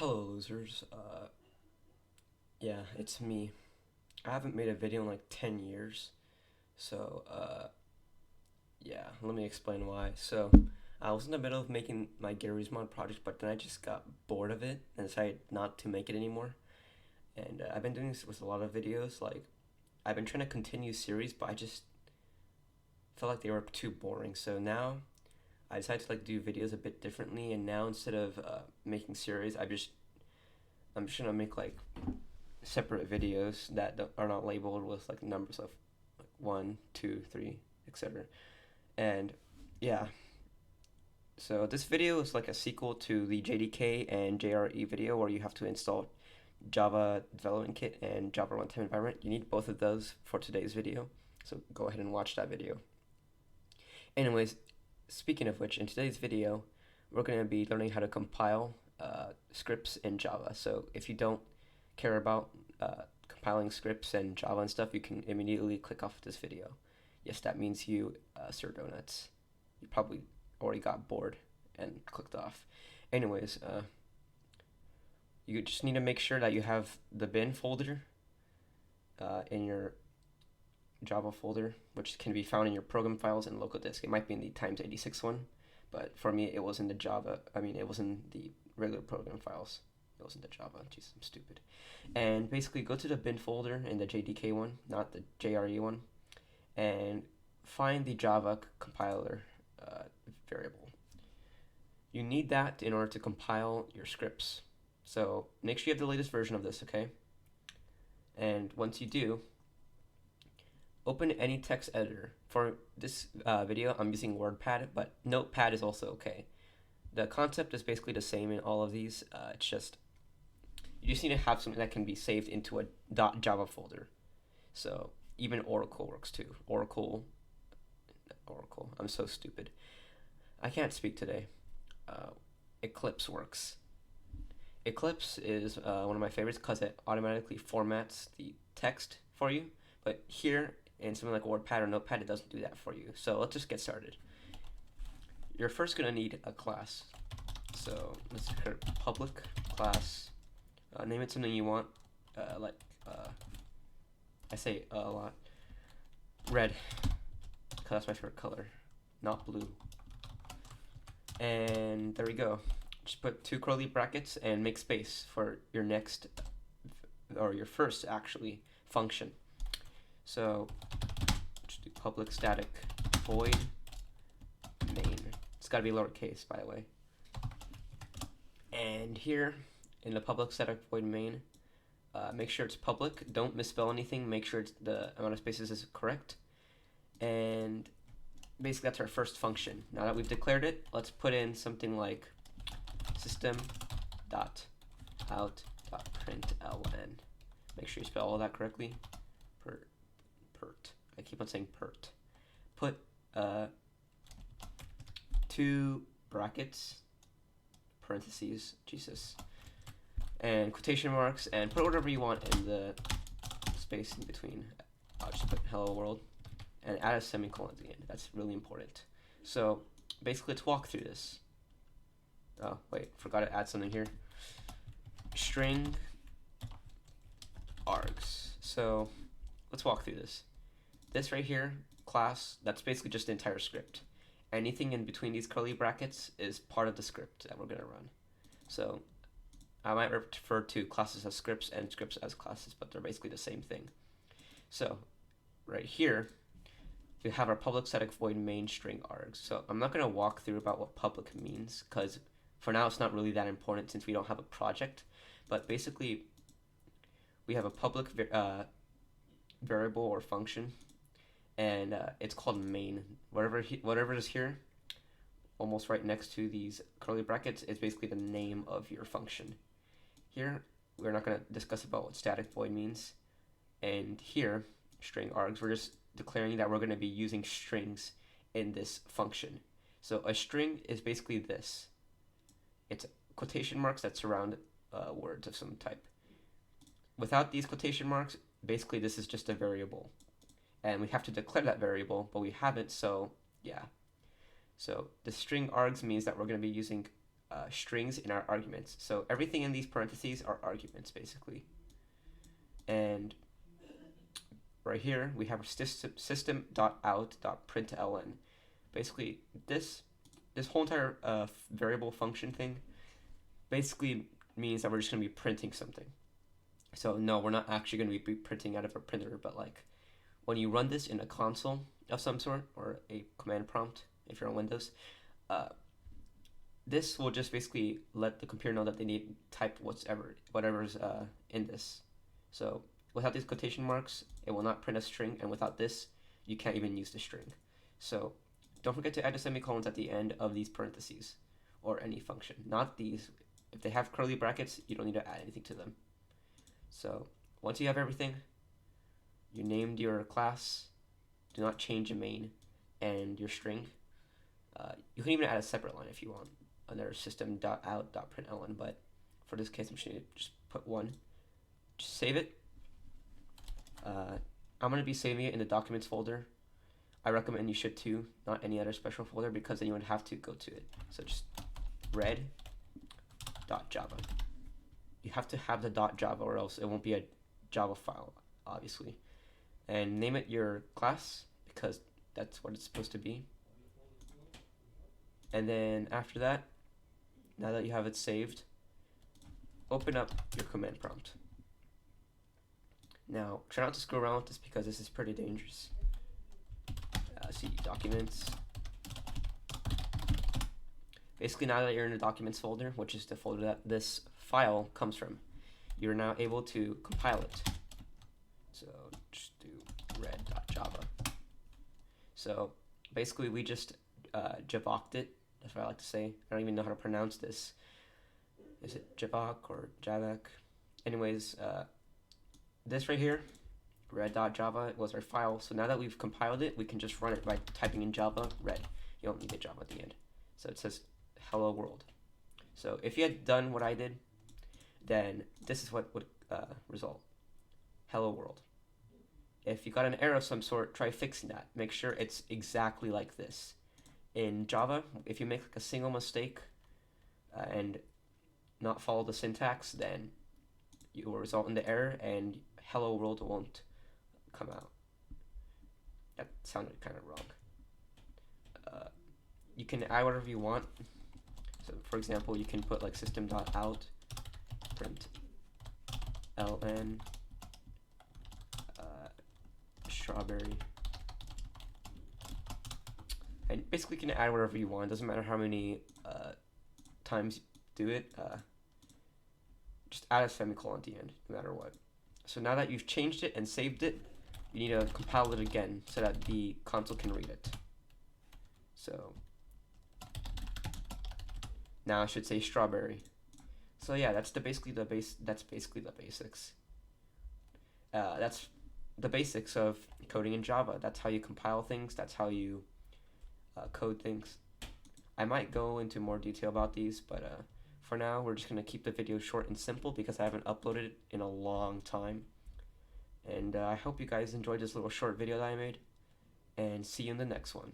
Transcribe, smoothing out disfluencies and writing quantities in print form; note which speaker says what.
Speaker 1: Hello, losers. Yeah, it's me. I haven't made a video in like 10 years. So, yeah, let me explain why. So, I was in the middle of making my Gary's Mod project, but then I just got bored of it and decided not to make it anymore. And I've been doing this with a lot of videos. Like, I've been trying to continue series, but I just felt like they were too boring. So now I decided to like do videos a bit differently. And now instead of making series, I'm just gonna make like separate videos that are not labeled with like numbers of like 1, 2, 3, etc. And yeah, so this video is like a sequel to the JDK and JRE video where you have to install Java Development Kit and Java Runtime Environment. You need both of those for today's video, so go ahead and watch that video. Anyways, speaking of which, in today's video, we're going to be learning how to compile scripts in Java. So if you don't care about compiling scripts and Java and stuff, you can immediately click off this video. Yes, that means you, Sir Donuts. You probably already got bored and clicked off. Anyways, you just need to make sure that you have the bin folder in your Java folder, which can be found in your program files and local disk. It might be in the times 86 one, but for me it was in the it was in the regular program files. It wasn't the Java. Jeez, I'm stupid. And basically go to the bin folder in the JDK one, not the JRE one, and find the Java compiler variable. You need that in order to compile your scripts. So make sure you have the latest version of this, okay? And once you do, open any text editor. For this video, I'm using WordPad, but Notepad is also okay. The concept is basically the same in all of these. It's just, you just need to have something that can be saved into a .java folder. So even Oracle works too. Oracle, I'm so stupid. I can't speak today. Eclipse works. Eclipse is one of my favorites because it automatically formats the text for you. But here, in something like WordPad or Notepad, it doesn't do that for you. So let's just get started. You're first going to need a class. So let's create a public class. Name it something you want. I say a lot. Red, because that's my favorite color, not blue. And there we go. Just put 2 curly brackets and make space for your next, or your first actually, function. So just do public static void main. It's got to be lowercase, by the way. And here in the public static void main, make sure it's public. Don't misspell anything. Make sure the amount of spaces is correct. And basically that's our first function. Now that we've declared it, let's put in something like system.out.println. Make sure you spell all that correctly. Pert. I keep on saying pert. Put 2 brackets, parentheses, Jesus, and quotation marks, and put whatever you want in the space in between. I'll just put hello world and add a semicolon at the end. That's really important. So basically, let's walk through this. Oh wait, forgot to add something here. String args. So let's walk through this. This right here, class, that's basically just the entire script. Anything in between these curly brackets is part of the script that we're going to run. So I might refer to classes as scripts and scripts as classes, but they're basically the same thing. So right here, we have our public static void main string args. So I'm not going to walk through about what public means, because for now it's not really that important since we don't have a project. But basically, we have a public variable or function, and it's called main. Whatever is here, almost right next to these curly brackets, is basically the name of your function. Here, we're not going to discuss about what static void means. And here, string args, we're just declaring that we're going to be using strings in this function. So a string is basically this. It's quotation marks that surround words of some type. Without these quotation marks, basically this is just a variable. And we have to declare that variable, but we haven't, so yeah. So the string args means that we're going to be using strings in our arguments. So everything in these parentheses are arguments basically. And right here we have system.out.println. Basically, this whole entire variable function thing basically means that we're just going to be printing something. So no, we're not actually going to be printing out of a printer, but like when you run this in a console of some sort or a command prompt, if you're on Windows, this will just basically let the computer know that they need to type whatever's in this. So without these quotation marks, it will not print a string, and without this, you can't even use the string. So don't forget to add the semicolons at the end of these parentheses or any function. Not these. If they have curly brackets, you don't need to add anything to them. So once you have everything, you named your class, do not change your main and your string. You can even add a separate line if you want under system.out.println, but for this case I'm just going to just put one. Just save it. I'm going to be saving it in the documents folder. I recommend you should too, not any other special folder, because then you would have to go to it. So just red.java. You have to have the .java or else it won't be a Java file, obviously. And name it your class, because that's what it's supposed to be. And then after that, now that you have it saved, open up your command prompt. Now, try not to screw around with this because this is pretty dangerous. See documents. Basically, now that you're in the documents folder, which is the folder that this file comes from, you're now able to compile it. So just do red.java. So basically, we just javoked it. That's what I like to say. I don't even know how to pronounce this. Is it javok or javak? Anyways, this right here, red.java, was our file. So now that we've compiled it, we can just run it by typing in Java red. You don't need the Java at the end. So it says hello world. So if you had done what I did, then this is what would result. Hello world. If you got an error of some sort, try fixing that. Make sure it's exactly like this. In Java, if you make like a single mistake and not follow the syntax, then you will result in the error and hello world won't come out. That sounded kind of wrong. You can add whatever you want. So for example, you can put like system.out print ln strawberry, and basically you can add whatever you want. Doesn't matter how many times you do it. Just add a semicolon at the end, no matter what. So now that you've changed it and saved it, you need to compile it again so that the console can read it. So now I should say strawberry. So yeah, that's basically the basics. That's the basics of coding in Java. That's how you compile things. That's how you code things. I might go into more detail about these, but for now, we're just going to keep the video short and simple because I haven't uploaded it in a long time. And I hope you guys enjoyed this little short video that I made, and see you in the next one.